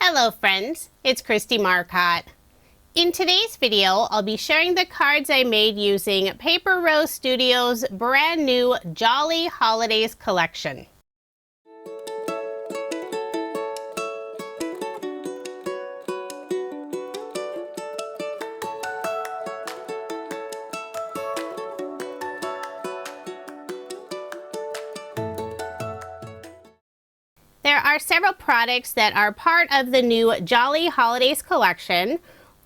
Hello friends, it's Kristie Marcotte. In today's video, I'll be sharing the cards I made using Paper Rose Studios' brand new Jolly Holidays collection. There are several products that are part of the new Jolly Holidays collection.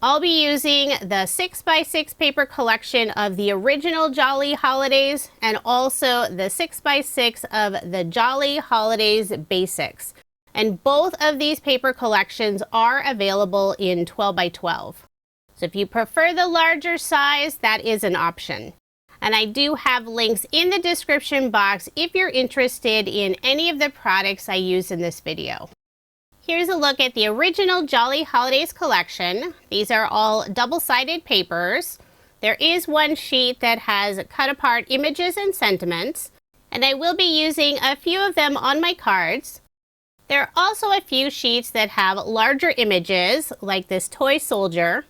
I'll be using the 6x6 paper collection of the original Jolly Holidays and also the 6x6 of the Jolly Holidays Basics. And both of these paper collections are available in 12x12. So if you prefer the larger size, that is an option. And I do have links in the description box if you're interested in any of the products I use in this video. Here's a look at the original Jolly Holidays collection. These are all double-sided papers. There is one sheet that has cut apart images and sentiments, and I will be using a few of them on my cards. There are also a few sheets that have larger images, like this toy soldier.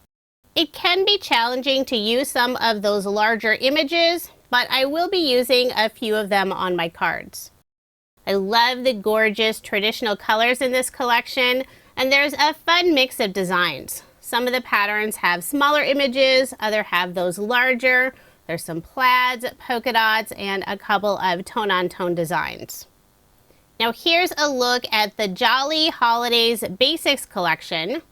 It can be challenging to use some of those larger images, but I will be using a few of them on my cards. I love the gorgeous traditional colors in this collection, and there's a fun mix of designs. Some of the patterns have smaller images, others have those larger. There's some plaids, polka dots, and a couple of tone-on-tone designs. Now here's a look at the Jolly Holidays Basics collection.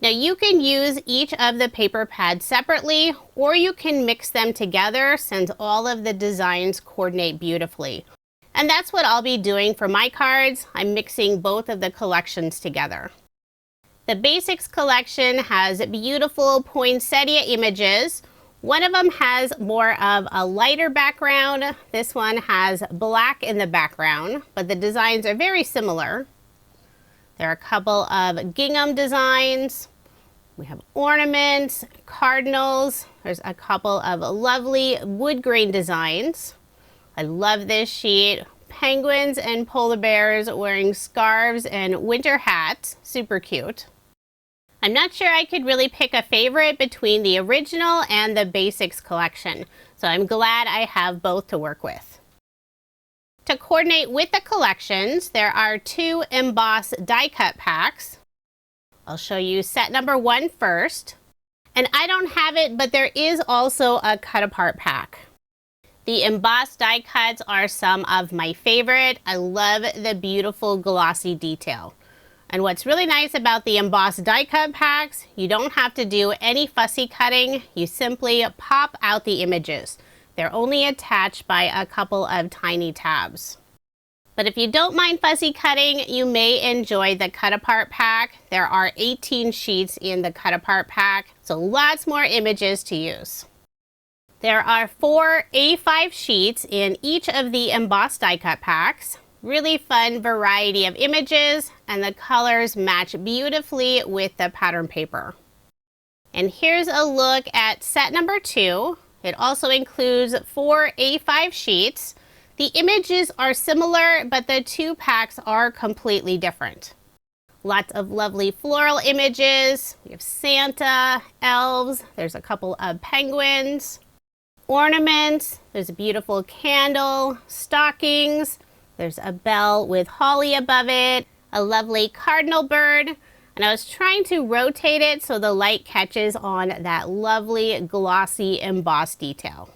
Now you can use each of the paper pads separately, or you can mix them together since all of the designs coordinate beautifully. And that's what I'll be doing for my cards. I'm mixing both of the collections together. The Basics collection has beautiful poinsettia images. One of them has more of a lighter background. This one has black in the background, but the designs are very similar. There are a couple of gingham designs. We have ornaments, cardinals. There's a couple of lovely wood grain designs. I love this sheet. Penguins and polar bears wearing scarves and winter hats. Super cute. I'm not sure I could really pick a favorite between the original and the Basics collection, so I'm glad I have both to work with. To coordinate with the collections, there are two embossed die cut packs. I'll show you set number 1 first. And I don't have it, but there is also a cut apart pack. The embossed die cuts are some of my favorite. I love the beautiful glossy detail. And what's really nice about the embossed die cut packs, you don't have to do any fussy cutting. You simply pop out the images. They're only attached by a couple of tiny tabs. But if you don't mind fussy cutting, you may enjoy the cut apart pack. There are 18 sheets in the cut apart pack, so lots more images to use. There are 4 A5 sheets in each of the embossed die cut packs. Really fun variety of images, and the colors match beautifully with the pattern paper. And here's a look at set number 2. It also includes 4 A5 sheets. The images are similar, but the two packs are completely different. Lots of lovely floral images. We have Santa, elves, there's a couple of penguins, ornaments, there's a beautiful candle, stockings, there's a bell with holly above it, a lovely cardinal bird, and I was trying to rotate it so the light catches on that lovely glossy embossed detail.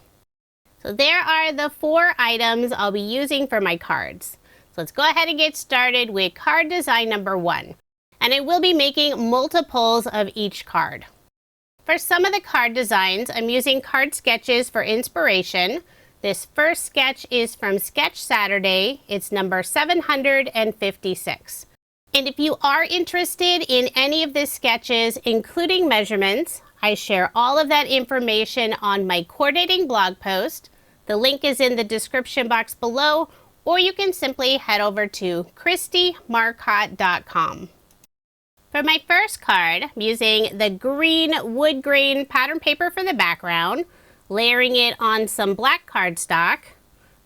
So there are the 4 items I'll be using for my cards. So let's go ahead and get started with card design number 1. And I will be making multiples of each card. For some of the card designs, I'm using card sketches for inspiration. This first sketch is from Sketch Saturday. It's number 756. And if you are interested in any of the sketches, including measurements, I share all of that information on my coordinating blog post. The link is in the description box below, or you can simply head over to KristieMarcotte.com. For my first card, I'm using the green wood grain pattern paper for the background, layering it on some black cardstock.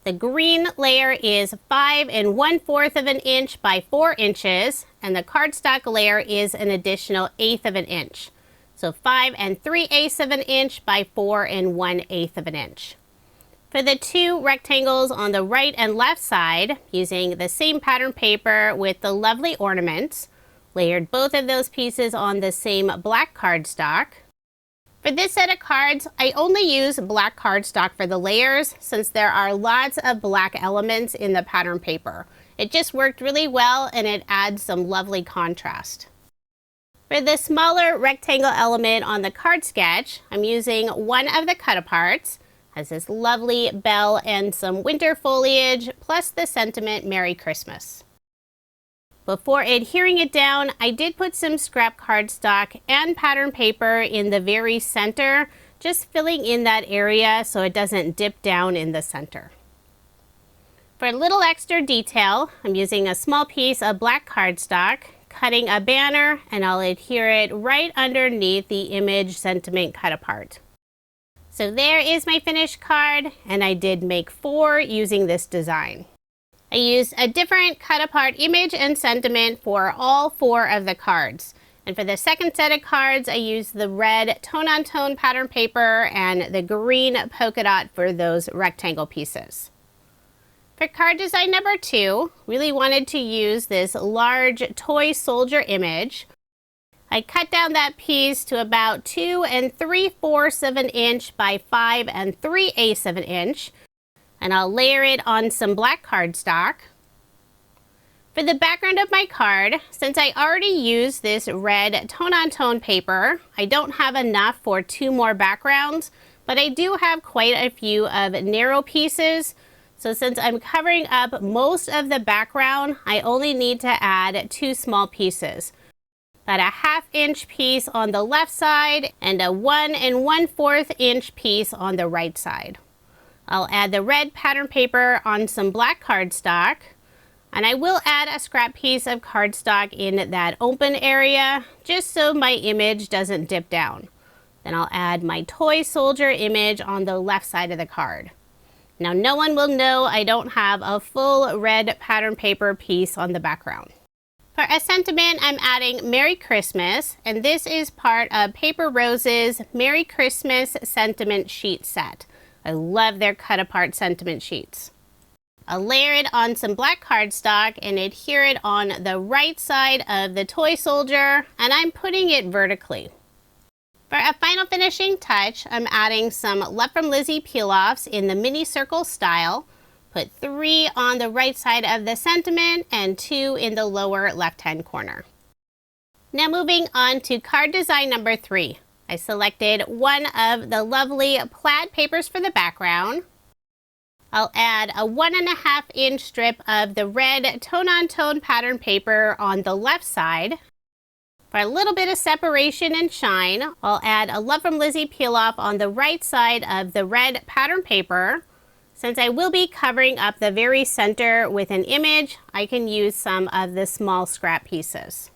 The green layer is 5 1/4 of an inch by 4 inches, and the cardstock layer is an additional 1/8 of an inch. So 5 3/8 of an inch by 4 1/8 of an inch. For the two rectangles on the right and left side, using the same pattern paper with the lovely ornaments, layered both of those pieces on the same black cardstock. For this set of cards, I only use black cardstock for the layers since there are lots of black elements in the pattern paper. It just worked really well and it adds some lovely contrast. For the smaller rectangle element on the card sketch, I'm using one of the cut-aparts. Has this lovely bell and some winter foliage, plus the sentiment Merry Christmas. Before adhering it down, I did put some scrap cardstock and pattern paper in the very center, just filling in that area so it doesn't dip down in the center. For a little extra detail, I'm using a small piece of black cardstock, cutting a banner, and I'll adhere it right underneath the image sentiment cut apart. So there is my finished card, and I did make 4 using this design. I used a different cut-apart image and sentiment for all 4 of the cards. And for the second set of cards, I used the red tone-on-tone pattern paper and the green polka dot for those rectangle pieces. For card design number 2, really wanted to use this large toy soldier image. I cut down that piece to about 2 3/4 of an inch by 5 3/8 of an inch. And I'll layer it on some black cardstock. For the background of my card, since I already used this red tone-on-tone paper, I don't have enough for 2 more backgrounds, but I do have quite a few of narrow pieces. So since I'm covering up most of the background, I only need to add 2 small pieces. About a 1/2 inch piece on the left side and a 1 1/4 inch piece on the right side. I'll add the red pattern paper on some black cardstock, and I will add a scrap piece of cardstock in that open area just so my image doesn't dip down. Then I'll add my toy soldier image on the left side of the card. Now no one will know I don't have a full red pattern paper piece on the background. For a sentiment, I'm adding Merry Christmas, and this is part of Paper Rose's Merry Christmas sentiment sheet set. I love their cut-apart sentiment sheets. I'll layer it on some black cardstock and adhere it on the right side of the toy soldier, and I'm putting it vertically. For a final finishing touch, I'm adding some Love from Lizzie peel-offs in the mini circle style. Put 3 on the right side of the sentiment and 2 in the lower left-hand corner. Now moving on to card design number 3. I selected one of the lovely plaid papers for the background. I'll add a 1 1/2 inch strip of the red tone-on-tone pattern paper on the left side. For a little bit of separation and shine, I'll add a Love from Lizzie peel-off on the right side of the red pattern paper. Since I will be covering up the very center with an image, I can use some of the small scrap pieces.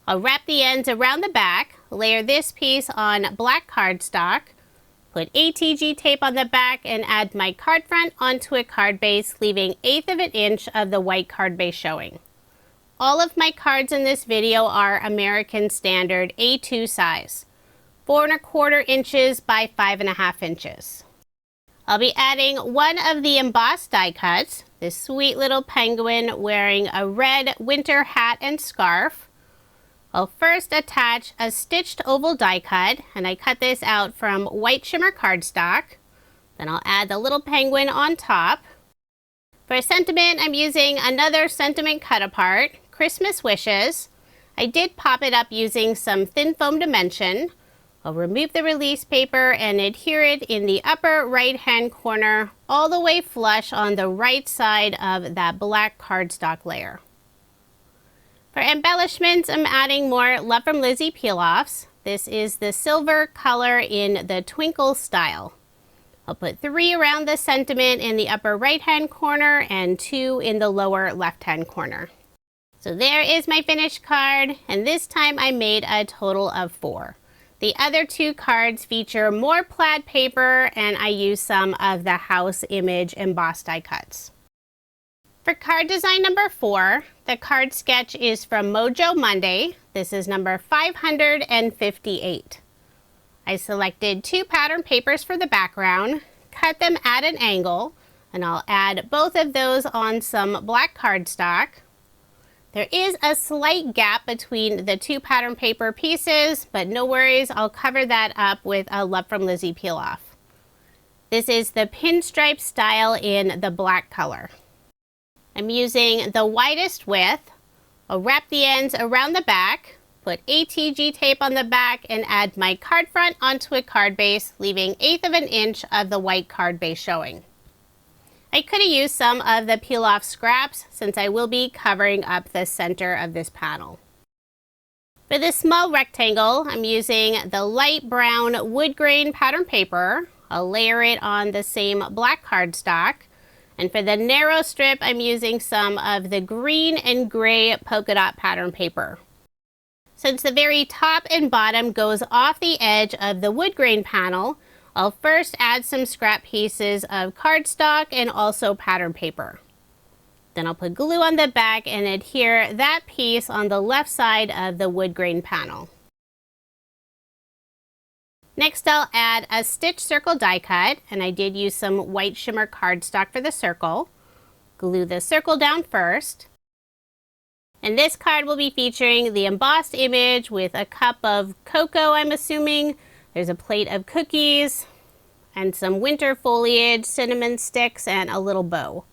I'll wrap the ends around the back, layer this piece on black cardstock, put ATG tape on the back, and add my card front onto a card base, leaving 1/8 of an inch of the white card base showing. All of my cards in this video are American Standard A2 size, 4 1/4 inches by 5 1/2 inches. I'll be adding one of the embossed die cuts, this sweet little penguin wearing a red winter hat and scarf. I'll first attach a stitched oval die cut, and I cut this out from white shimmer cardstock. Then I'll add the little penguin on top. For a sentiment, I'm using another sentiment cut apart, Christmas Wishes. I did pop it up using some thin foam dimension. I'll remove the release paper and adhere it in the upper right hand corner all the way flush on the right side of that black cardstock layer. For embellishments, I'm adding more Love from Lizzie peel-offs. This is the silver color in the twinkle style. I'll put 3 around the sentiment in the upper right hand corner and 2 in the lower left hand corner. So there is my finished card, and this time I made a total of 4. The other two cards feature more plaid paper, and I use some of the house image embossed die cuts. For card design number 4, the card sketch is from Mojo Monday. This is number 558. I selected 2 pattern papers for the background, cut them at an angle, and I'll add both of those on some black cardstock. There is a slight gap between the 2 pattern paper pieces, but no worries, I'll cover that up with a Love from Lizzie peel off. This is the pinstripe style in the black color. I'm using the widest width. I'll wrap the ends around the back, put ATG tape on the back, and add my card front onto a card base, leaving 1/8 of an inch of the white card base showing. I could have used some of the peel off scraps since I will be covering up the center of this panel. For this small rectangle, I'm using the light brown wood grain pattern paper. I'll layer it on the same black cardstock. And for the narrow strip, I'm using some of the green and gray polka dot pattern paper. Since the very top and bottom goes off the edge of the wood grain panel, I'll first add some scrap pieces of cardstock and also pattern paper. Then I'll put glue on the back and adhere that piece on the left side of the wood grain panel. Next, I'll add a stitch circle die cut, and I did use some white shimmer cardstock for the circle. Glue the circle down first. And this card will be featuring the embossed image with a cup of cocoa, I'm assuming. There's a plate of cookies and some winter foliage, cinnamon sticks, and a little bow.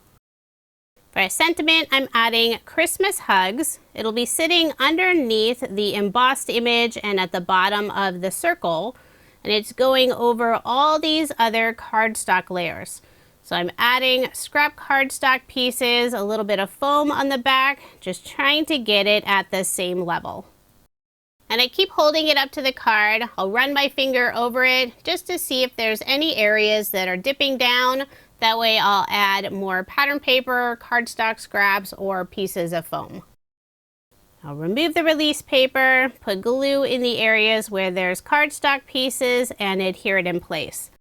For a sentiment, I'm adding Christmas hugs. It'll be sitting underneath the embossed image and at the bottom of the circle. And it's going over all these other cardstock layers. So I'm adding scrap cardstock pieces, a little bit of foam on the back, just trying to get it at the same level. And I keep holding it up to the card. I'll run my finger over it just to see if there's any areas that are dipping down. That way I'll add more pattern paper, cardstock scraps, or pieces of foam. I'll remove the release paper, put glue in the areas where there's cardstock pieces, and adhere it in place.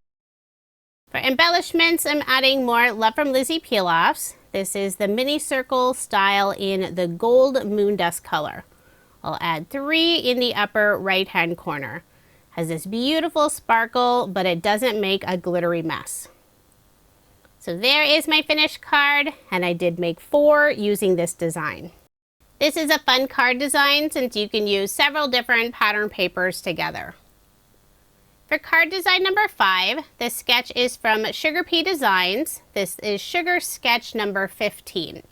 For embellishments, I'm adding more Love from Lizzie peel-offs. This is the mini circle style in the gold moon dust color. I'll add 3 in the upper right-hand corner. Has this beautiful sparkle, but it doesn't make a glittery mess. So there is my finished card, and I did make 4 using this design. This is a fun card design since you can use several different pattern papers together. For card design number 5, the sketch is from Sugar Pea Designs. This is Sugar Sketch number 15.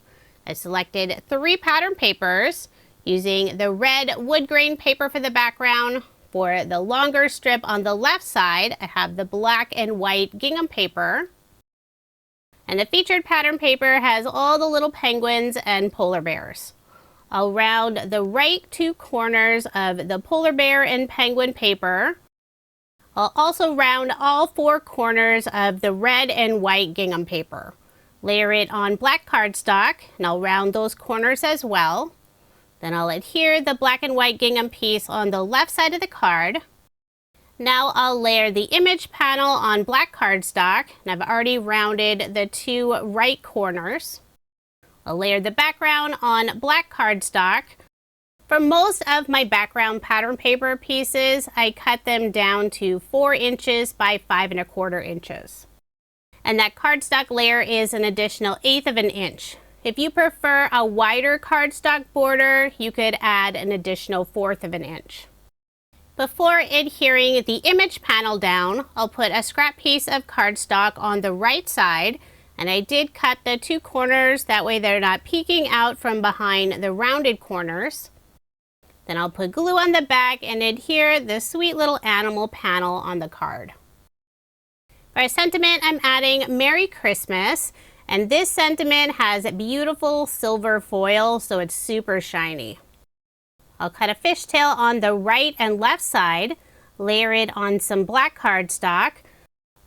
I selected 3 pattern papers using the red wood grain paper for the background. For the longer strip on the left side, I have the black and white gingham paper. And the featured pattern paper has all the little penguins and polar bears. I'll round the right 2 corners of the polar bear and penguin paper. I'll also round all 4 corners of the red and white gingham paper. Layer it on black cardstock, and I'll round those corners as well. Then I'll adhere the black and white gingham piece on the left side of the card. Now I'll layer the image panel on black cardstock, and I've already rounded the 2 right corners. I'll layer the background on black cardstock. For most of my background pattern paper pieces, I cut them down to 4 inches by 5 1/4 inches. And that cardstock layer is an additional 1/8 of an inch. If you prefer a wider cardstock border, you could add an additional 1/4 of an inch. Before adhering the image panel down, I'll put a scrap piece of cardstock on the right side, and I did cut the 2 corners, that way they're not peeking out from behind the rounded corners. Then I'll put glue on the back and adhere the sweet little animal panel on the card. For a sentiment, I'm adding Merry Christmas, and this sentiment has beautiful silver foil, so it's super shiny. I'll cut a fishtail on the right and left side, layer it on some black cardstock,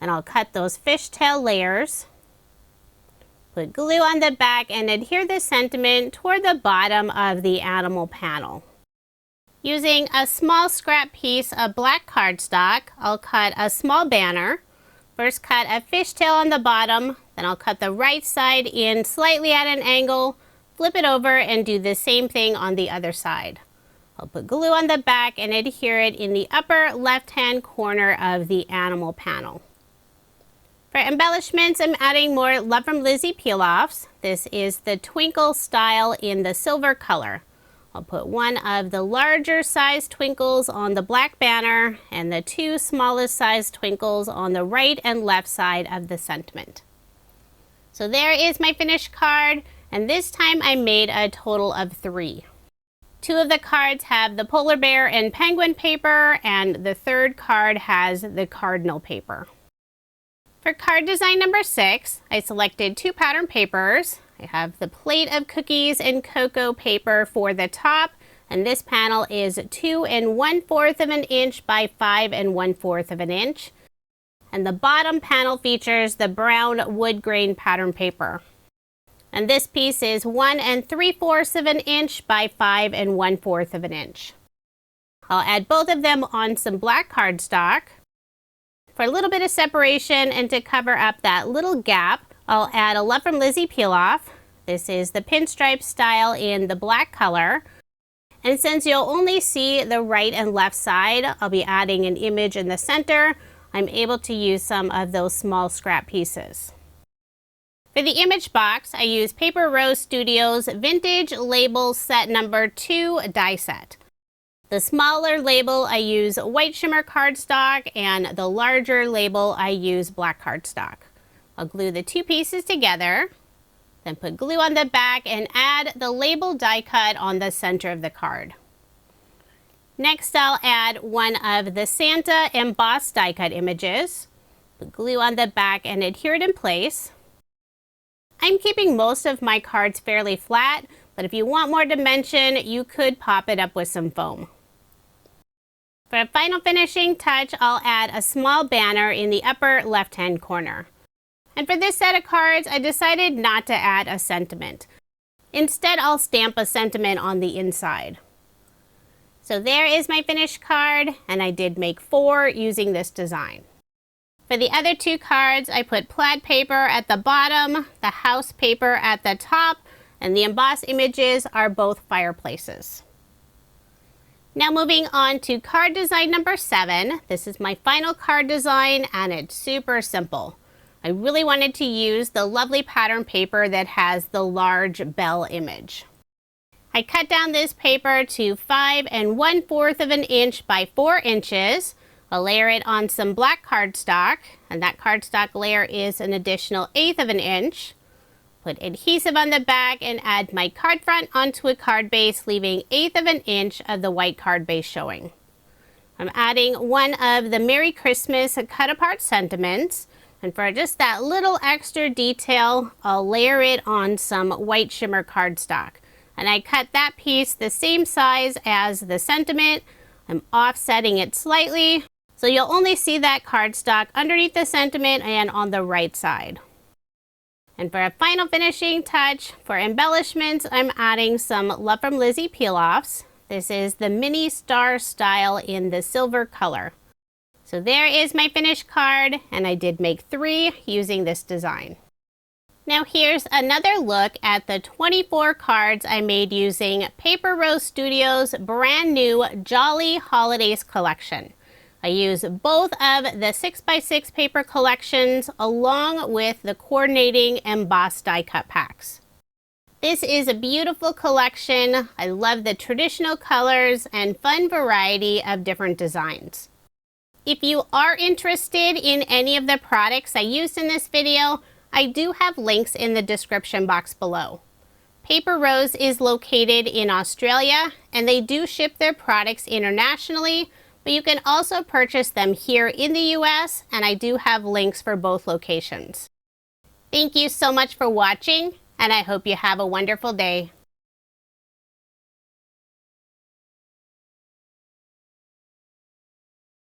and I'll cut those fishtail layers. Put glue on the back and adhere the sentiment toward the bottom of the animal panel. Using a small scrap piece of black cardstock, I'll cut a small banner. First cut a fishtail on the bottom, then I'll cut the right side in slightly at an angle, flip it over and do the same thing on the other side. I'll put glue on the back and adhere it in the upper left-hand corner of the animal panel. For embellishments, I'm adding more Love from Lizzie peel-offs. This is the twinkle style in the silver color. I'll put one of the larger size twinkles on the black banner and the two smallest size twinkles on the right and left side of the sentiment. So there is my finished card, and this time I made a total of 3. 2 of the cards have the polar bear and penguin paper, and the third card has the cardinal paper. For card design number 6, I selected 2 pattern papers. I have the plate of cookies and cocoa paper for the top, and this panel is 2 1/4 of an inch by 5 1/4 of an inch. And the bottom panel features the brown wood grain pattern paper. And this piece is 1 3/4 of an inch by 5 1/4 of an inch. I'll add both of them on some black cardstock. For a little bit of separation and to cover up that little gap, I'll add a Love from Lizzie peel-off. This is the pinstripe style in the black color. And since you'll only see the right and left side, I'll be adding an image in the center. I'm able to use some of those small scrap pieces. For the image box, I use Paper Rose Studios Vintage Label Set Number 2 die set. The smaller label I use white shimmer cardstock, and the larger label I use black cardstock. I'll glue the 2 pieces together, then put glue on the back and add the label die cut on the center of the card. Next, I'll add one of the Santa embossed die cut images, put glue on the back and adhere it in place. I'm keeping most of my cards fairly flat, but if you want more dimension, you could pop it up with some foam. For a final finishing touch, I'll add a small banner in the upper left-hand corner. And for this set of cards, I decided not to add a sentiment. Instead, I'll stamp a sentiment on the inside. So there is my finished card, and I did make 4 using this design. For the other 2 cards, I put plaid paper at the bottom, the house paper at the top, and the embossed images are both fireplaces. Now moving on to card design number 7. This is my final card design, and it's super simple. I really wanted to use the lovely pattern paper that has the large bell image. I cut down this paper to 5 1/4 of an inch by 4 inches. I'll layer it on some black cardstock, and that cardstock layer is an additional 1/8 of an inch. Put adhesive on the back and add my card front onto a card base, leaving 1/8 of an inch of the white card base showing. I'm adding one of the Merry Christmas cut apart sentiments, and for just that little extra detail, I'll layer it on some white shimmer cardstock. And I cut that piece the same size as the sentiment. I'm offsetting it slightly, so you'll only see that cardstock underneath the sentiment and on the right side. And for a final finishing touch, for embellishments, I'm adding some Love from Lizzie peel-offs. This is the mini star style in the silver color. So there is my finished card, and I did make 3 using this design. Now here's another look at the 24 cards I made using Paper Rose Studios' brand new Jolly Holidays collection. I use both of the 6x6 paper collections along with the coordinating embossed die cut packs. This is a beautiful collection. I love the traditional colors and fun variety of different designs. If you are interested in any of the products I used in this video, I do have links in the description box below. Paper Rose is located in Australia, and they do ship their products internationally, but you can also purchase them here in the US, and I do have links for both locations. Thank you so much for watching, and I hope you have a wonderful day.